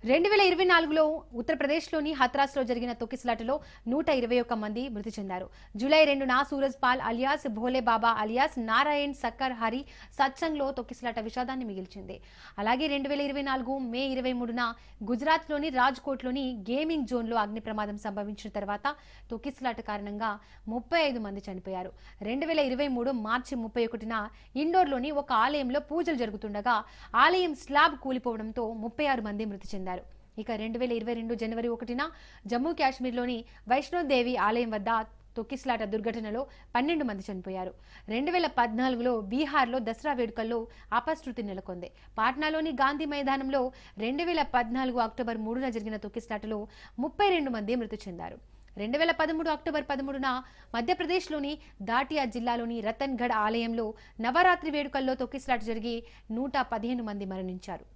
2024లో ఉత్తరప్రదేశ్లోని హత్రాస్లో జరిగిన తొక్కిసలాటలో 121 మంది మృతి చెందారు. జూలై 2న సూరజ్ పాల్ అలియాస్ భోలే బాబా అలియాస్ నారాయణ్ సక్కర్ హరి సత్సంగ్లో తొక్కిసలాట విషాదాన్ని మిగిల్చింది. అలాగే 2024 మే 23న గుజరాత్లోని రాజ్కోట్లోని గేమింగ్ జోన్లో అగ్ని ప్రమాదం సంభవించిన తర్వాత తొక్కిసలాట కారణంగా 35 మంది చనిపోయారు. 2023 మార్చి 31న ఇండోర్లోని ఒక ఆలయంలో పూజలు జరుగుతుండగా ఆలయం స్లాబ్ కూలిపోవడంతో 36 మంది మృతి చెందారు. ఇక 2022 జనవరి 1న జమ్మూ కాశ్మీర్లోని వైష్ణోదేవి ఆలయం వద్ద తొక్కిసలాట దుర్ఘటనలో 12 మంది చనిపోయారు. 2014లో బీహార్లో దసరా వేడుకల్లో అపశృతి నెలకొంది. పాట్నాలోని గాంధీ మైదానంలో 2014 అక్టోబర్ 3న జరిగిన తొక్కిసలాటలో 32 మంది మృతి చెందారు. 2013 అక్టోబర్ 13న మధ్యప్రదేశ్లోని దాటియా జిల్లాలోని రతన్గఢ్ ఆలయంలో నవరాత్రి వేడుకల్లో తొక్కిసలాట జరిగి 115 మంది మరణించారు.